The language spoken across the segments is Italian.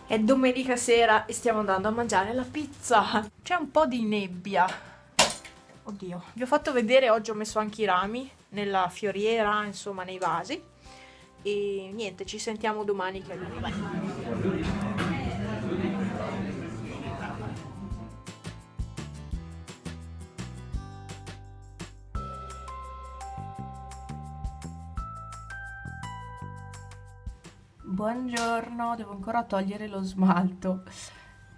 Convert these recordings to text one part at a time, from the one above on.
È domenica sera e stiamo andando a mangiare la pizza. C'è un po' di nebbia. Oddio, vi ho fatto vedere, oggi ho messo anche i rami nella fioriera, insomma nei vasi. E niente, ci sentiamo domani che è lunedì. Buongiorno, devo ancora togliere lo smalto.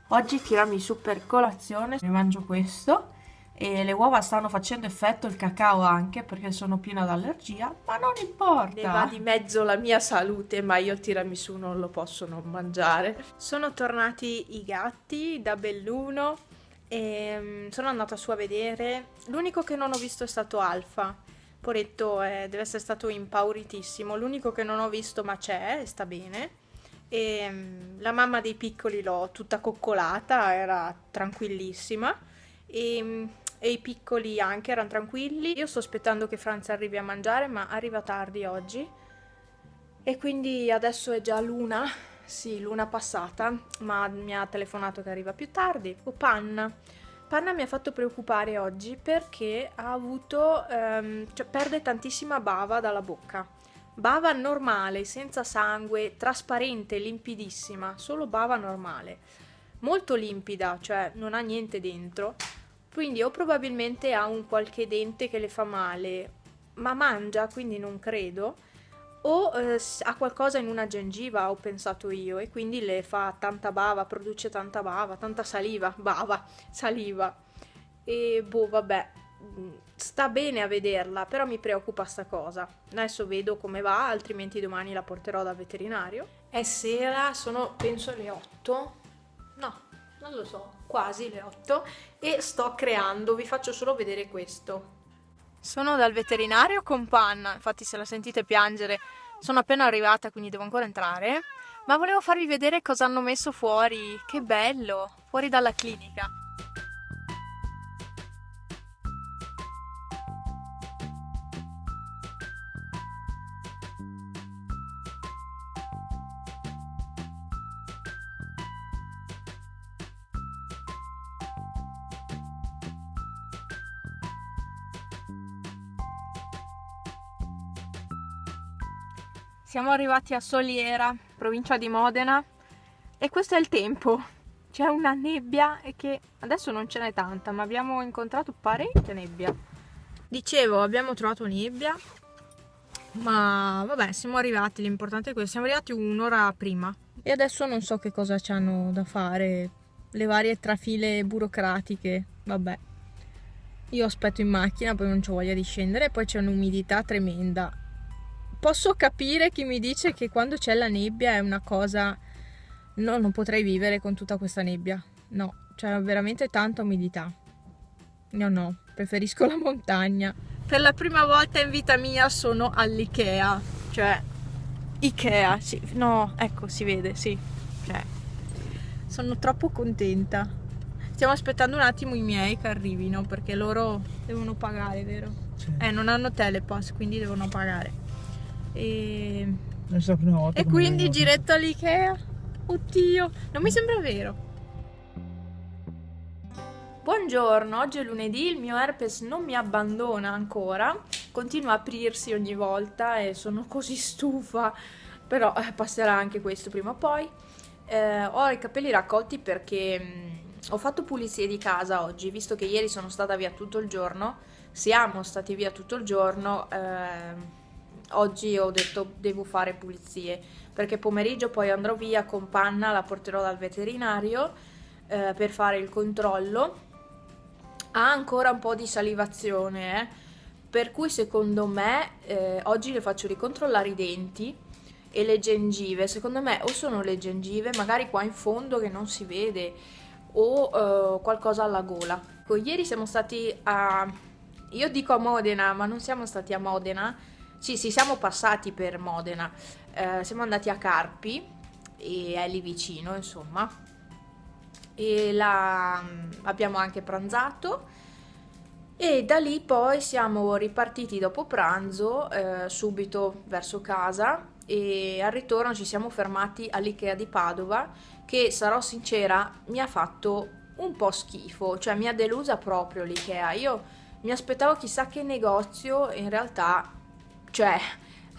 Oggi tiramisù per colazione, ne mangio questo e le uova stanno facendo effetto, il cacao anche perché sono piena d'allergia, ma non importa. Ne va di mezzo la mia salute, ma io il tiramisù non lo posso non mangiare. Sono tornati i gatti da Belluno e sono andata su a vedere. L'unico che non ho visto è stato Alfa. Poretto deve essere stato impauritissimo. L'unico che non ho visto, ma c'è, e sta bene. E la mamma dei piccoli l'ho tutta coccolata, era tranquillissima. E i piccoli anche erano tranquilli. Io sto aspettando che Franz arrivi a mangiare, ma arriva tardi oggi. E quindi adesso è già l'una. Sì, l'una passata, ma mi ha telefonato che arriva più tardi. O Panna. Panna mi ha fatto preoccupare oggi perché ha avuto, cioè perde tantissima bava dalla bocca. Bava normale, senza sangue, trasparente, limpidissima, solo bava normale. Molto limpida, cioè non ha niente dentro. Quindi o probabilmente ha un qualche dente che le fa male, ma mangia, quindi non credo. O ha qualcosa in una gengiva, ho pensato io, e quindi le fa tanta bava, produce tanta bava, tanta saliva, bava, saliva. E boh, vabbè, sta bene a vederla, però mi preoccupa sta cosa. Adesso vedo come va, altrimenti domani la porterò dal veterinario. È sera, sono penso le 8. No, non lo so, quasi le 8 e sto creando, vi faccio solo vedere questo. Sono dal veterinario con Panna, infatti se la sentite piangere sono appena arrivata quindi devo ancora entrare, ma volevo farvi vedere cosa hanno messo fuori, che bello, fuori dalla clinica. Siamo arrivati a Soliera, provincia di Modena, e questo è il tempo. C'è una nebbia e che adesso non ce n'è tanta, ma abbiamo incontrato parecchia nebbia. Dicevo, abbiamo trovato nebbia, ma vabbè, siamo arrivati, l'importante è questo, siamo arrivati un'ora prima. E adesso non so che cosa c'hanno da fare, le varie trafile burocratiche, vabbè. Io aspetto in macchina, poi non c'ho voglia di scendere, e poi c'è un'umidità tremenda. Posso capire chi mi dice che quando c'è la nebbia è una cosa... No, non potrei vivere con tutta questa nebbia. No, c'è veramente tanta umidità. No, preferisco la montagna. Per la prima volta in vita mia sono all'Ikea. Cioè, Ikea, sì. No, ecco, si vede, sì. Cioè, sono troppo contenta. Stiamo aspettando un attimo i miei che arrivino, perché loro devono pagare, vero? Sì. Non hanno telepass, quindi devono pagare. E E quindi giretto all'Ikea. Oddio, non mi sembra vero. Buongiorno, oggi è lunedì, il mio herpes non mi abbandona ancora, continua a aprirsi ogni volta e sono così stufa, però passerà anche questo prima o poi. Ho i capelli raccolti perché ho fatto pulizie di casa oggi, visto che ieri sono stata via tutto il giorno, siamo stati via tutto il giorno. Oggi ho detto devo fare pulizie perché pomeriggio poi andrò via con Panna, la porterò dal veterinario per fare il controllo. Ha ancora un po' di salivazione, per cui secondo me oggi le faccio ricontrollare i denti e le gengive. Secondo me o sono le gengive, magari qua in fondo che non si vede, o qualcosa alla gola. Ieri siamo stati io dico a Modena, ma non siamo stati a Modena. Sì, siamo passati per Modena, siamo andati a Carpi, e è lì vicino, insomma, e là abbiamo anche pranzato e da lì poi siamo ripartiti dopo pranzo, subito verso casa, e al ritorno ci siamo fermati all'Ikea di Padova che, sarò sincera, mi ha fatto un po' schifo, cioè mi ha delusa proprio l'IKEA. Io mi aspettavo chissà che negozio, in realtà, cioè,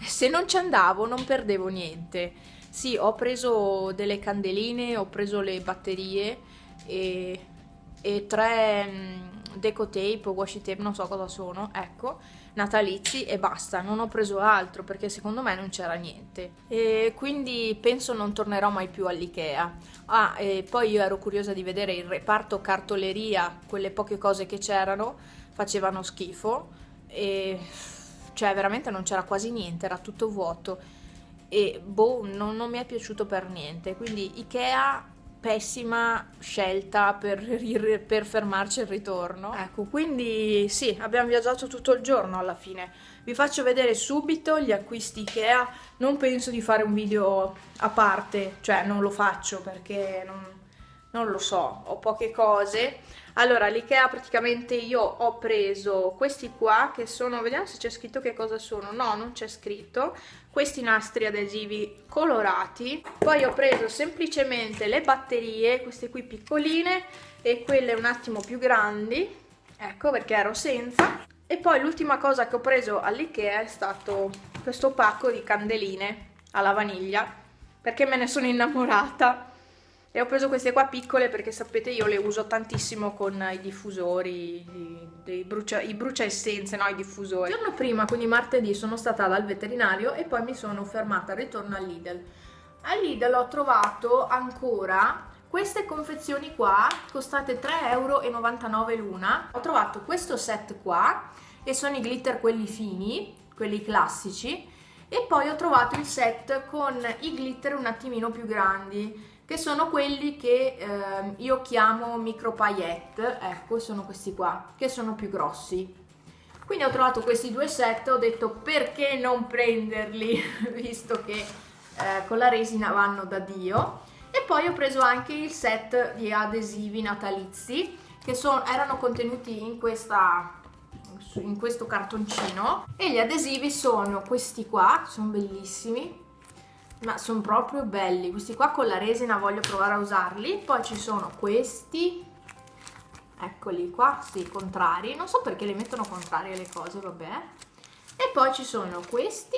se non ci andavo non perdevo niente. Sì, ho preso delle candeline, ho preso le batterie e tre deco tape o washi tape, non so cosa sono, ecco, natalizi, e basta. Non ho preso altro perché secondo me non c'era niente, e quindi penso non tornerò mai più all'IKEA. Ah, e poi io ero curiosa di vedere il reparto cartoleria, quelle poche cose che c'erano facevano schifo, e cioè veramente non c'era quasi niente, era tutto vuoto, e boh, non mi è piaciuto per niente. Quindi IKEA, pessima scelta per fermarci il ritorno. Ecco, quindi sì, abbiamo viaggiato tutto il giorno alla fine. Vi faccio vedere subito gli acquisti IKEA. Non penso di fare un video a parte, cioè non lo faccio perché non lo so, ho poche cose. Allora, l'IKEA praticamente io ho preso questi qua che sono, vediamo se c'è scritto che cosa sono. No, non c'è scritto. Questi nastri adesivi colorati. Poi ho preso semplicemente le batterie, queste qui piccoline e quelle un attimo più grandi, ecco, perché ero senza. E poi l'ultima cosa che ho preso all'IKEA è stato questo pacco di candeline alla vaniglia, perché me ne sono innamorata. E ho preso queste qua piccole perché sapete io le uso tantissimo con i diffusori, i brucia essenze, no, i diffusori. Il giorno prima, quindi martedì, sono stata dal veterinario e poi mi sono fermata al ritorno al Lidl. Al Lidl ho trovato ancora queste confezioni qua, costate 3,99 € l'una. Ho trovato questo set qua, e sono i glitter quelli fini, quelli classici, e poi ho trovato il set con i glitter un attimino più grandi, che sono quelli che io chiamo micro paillette. Ecco, sono questi qua, che sono più grossi. Quindi ho trovato questi due set, ho detto perché non prenderli, visto che con la resina vanno da Dio. E poi ho preso anche il set di adesivi natalizi, che erano contenuti in questo cartoncino, e gli adesivi sono questi qua, sono bellissimi. Ma sono proprio belli, questi qua con la resina voglio provare a usarli. Poi ci sono questi, eccoli qua, sì, contrari, non so perché le mettono contrarie le cose, vabbè. E poi ci sono questi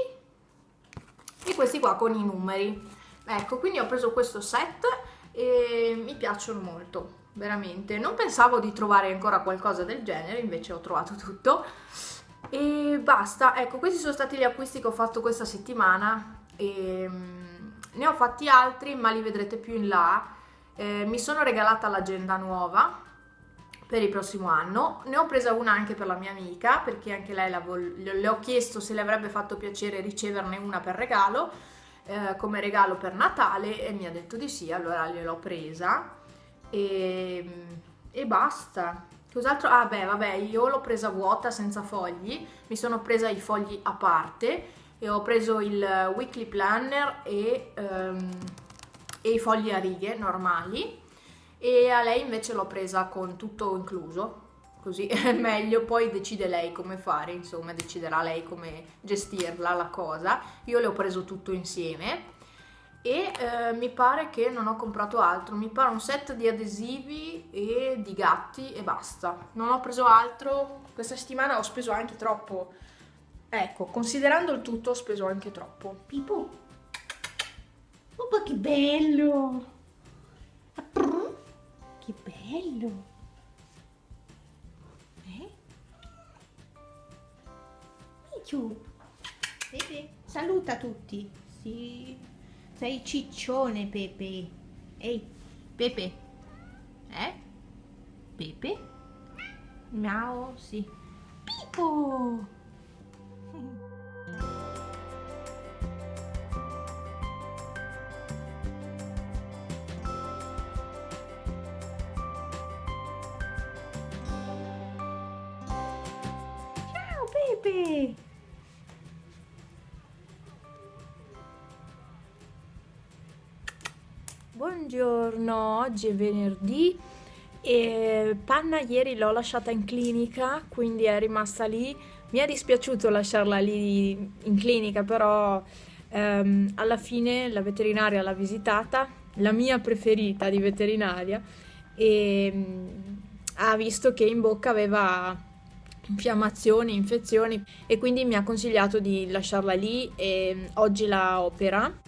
e questi qua con i numeri. Ecco, quindi ho preso questo set e mi piacciono molto, veramente. Non pensavo di trovare ancora qualcosa del genere, invece ho trovato tutto. E basta, ecco, questi sono stati gli acquisti che ho fatto questa settimana. E ne ho fatti altri, ma li vedrete più in là. Mi sono regalata l'agenda nuova per il prossimo anno. Ne ho presa una anche per la mia amica, perché anche lei le ho chiesto se le avrebbe fatto piacere riceverne una per regalo, come regalo per Natale, e mi ha detto di sì, allora gliel'ho presa e basta. Cos'altro? Ah beh, vabbè, io l'ho presa vuota, senza fogli, mi sono presa i fogli a parte, e ho preso il weekly planner e i fogli a righe normali, e a lei invece l'ho presa con tutto incluso, così è meglio. Poi decide lei come fare, insomma, deciderà lei come gestirla la cosa. Io le ho preso tutto insieme, e mi pare che non ho comprato altro, mi pare un set di adesivi e di gatti e basta. Non ho preso altro, questa settimana ho speso anche troppo. Ecco, considerando il tutto ho speso anche troppo. Pipo, oh ma che bello! Che bello! Micciu, Pepe, saluta tutti. Sì, sei ciccione, Pepe. Ehi, Pepe. Pepe? Miau, sì. Pipo! Ciao Pepe! Buongiorno, oggi è venerdì e Panna ieri l'ho lasciata in clinica, quindi è rimasta lì. Mi è dispiaciuto lasciarla lì in clinica, però alla fine la veterinaria l'ha visitata la mia preferita di veterinaria, e ha visto che in bocca aveva infiammazioni, infezioni, e quindi mi ha consigliato di lasciarla lì e oggi la opera.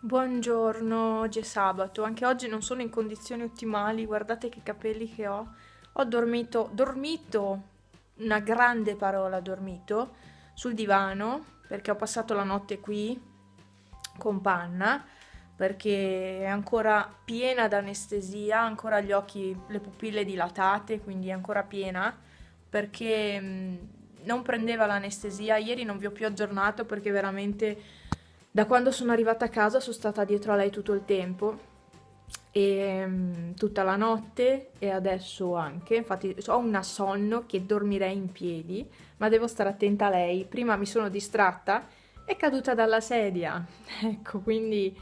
Buongiorno, oggi è sabato, anche oggi non sono in condizioni ottimali, guardate che capelli che ho. Ho dormito, una grande parola dormito, sul divano, perché ho passato la notte qui con Panna, perché è ancora piena d'anestesia, ancora gli occhi, le pupille dilatate, quindi è ancora piena, perché non prendeva l'anestesia. Ieri non vi ho più aggiornato perché veramente da quando sono arrivata a casa sono stata dietro a lei tutto il tempo e tutta la notte e adesso anche. Infatti ho una sonno che dormirei in piedi, ma devo stare attenta a lei. Prima mi sono distratta, è caduta dalla sedia. Ecco, quindi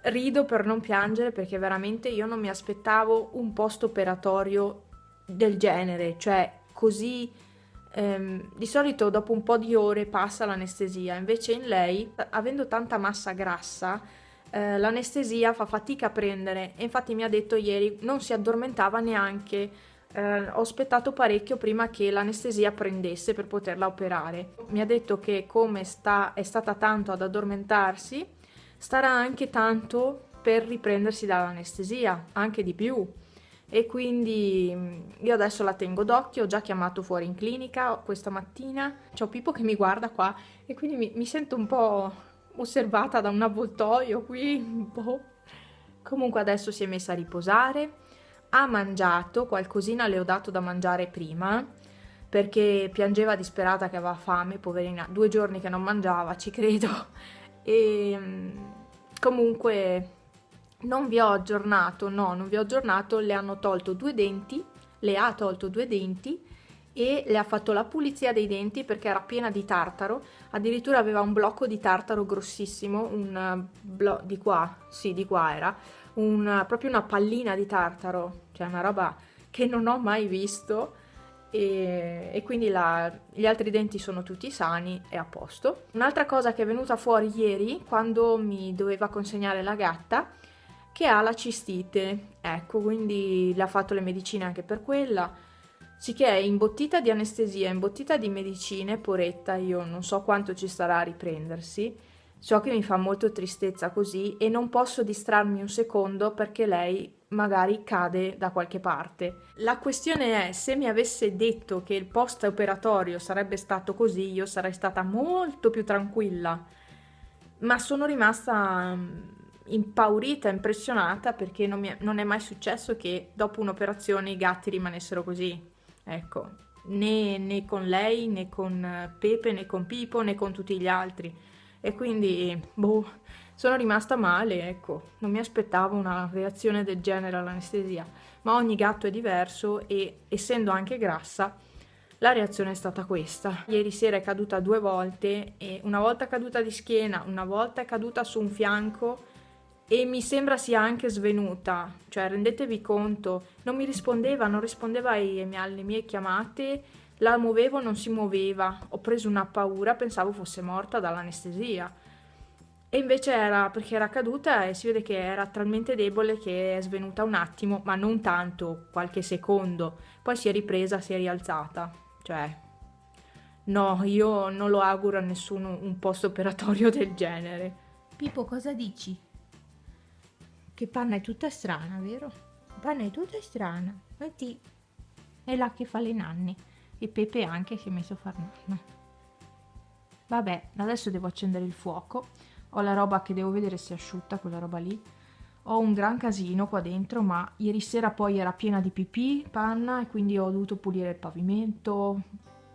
rido per non piangere perché veramente io non mi aspettavo un post-operatorio del genere, cioè così. Di solito dopo un po' di ore passa l'anestesia, invece in lei, avendo tanta massa grassa, l'anestesia fa fatica a prendere, e infatti mi ha detto ieri non si addormentava neanche. Ho aspettato parecchio prima che l'anestesia prendesse per poterla operare. Mi ha detto che come è stata tanto ad addormentarsi, starà anche tanto per riprendersi dall'anestesia, anche di più. E quindi io adesso la tengo d'occhio, ho già chiamato fuori in clinica questa mattina, c'ho Pippo che mi guarda qua e quindi mi sento un po' osservata da un avvoltoio qui, un po'. Comunque adesso si è messa a riposare, ha mangiato, qualcosina le ho dato da mangiare prima, perché piangeva disperata che aveva fame, poverina, 2 giorni che non mangiava, ci credo. E comunque non vi ho aggiornato, no, non vi ho aggiornato, le hanno tolto 2 denti, le ha tolto 2 denti e le ha fatto la pulizia dei denti perché era piena di tartaro, addirittura aveva un blocco di tartaro grossissimo, di qua, sì, di qua era, proprio una pallina di tartaro, cioè una roba che non ho mai visto, e quindi gli altri denti sono tutti sani e a posto. Un'altra cosa che è venuta fuori ieri, quando mi doveva consegnare la gatta, che ha la cistite, ecco, quindi le ha fatto le medicine anche per quella, sicché è imbottita di anestesia, imbottita di medicine, poretta, io non so quanto ci starà a riprendersi, so che mi fa molto tristezza così e non posso distrarmi un secondo perché lei magari cade da qualche parte. La questione è, se mi avesse detto che il post operatorio sarebbe stato così, io sarei stata molto più tranquilla, ma sono rimasta impaurita, impressionata perché non è mai successo che dopo un'operazione i gatti rimanessero così, ecco, né con lei, né con Pepe, né con Pipo, né con tutti gli altri, e quindi, boh, sono rimasta male, ecco, non mi aspettavo una reazione del genere all'anestesia, ma ogni gatto è diverso e essendo anche grassa, la reazione è stata questa. Ieri sera è caduta 2 volte, e una volta è caduta di schiena, una volta è caduta su un fianco e mi sembra sia anche svenuta, cioè rendetevi conto, non rispondeva alle mie chiamate, la muovevo, non si muoveva, ho preso una paura, pensavo fosse morta dall'anestesia. E invece era perché era caduta e si vede che era talmente debole che è svenuta un attimo, ma non tanto, qualche secondo. Poi si è ripresa, si è rialzata. Cioè, no, io non lo auguro a nessuno un post-operatorio del genere. Pippo, cosa dici? Che Panna è tutta strana, vero? Panna è tutta strana. Metti, è là che fa le nanne. E Pepe anche si è messo a far nanna. Vabbè, adesso devo accendere il fuoco. Ho la roba che devo vedere se è asciutta, quella roba lì. Ho un gran casino qua dentro, ma ieri sera poi era piena di pipì, Panna, e quindi ho dovuto pulire il pavimento.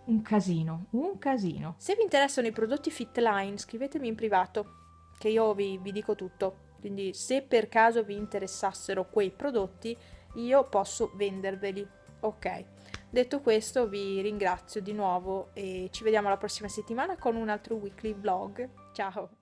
Un casino, un casino. Se vi interessano i prodotti Fitline, scrivetemi in privato, che io vi dico tutto. Quindi se per caso vi interessassero quei prodotti, io posso venderveli. Ok, detto questo vi ringrazio di nuovo e ci vediamo la prossima settimana con un altro weekly vlog. Ciao!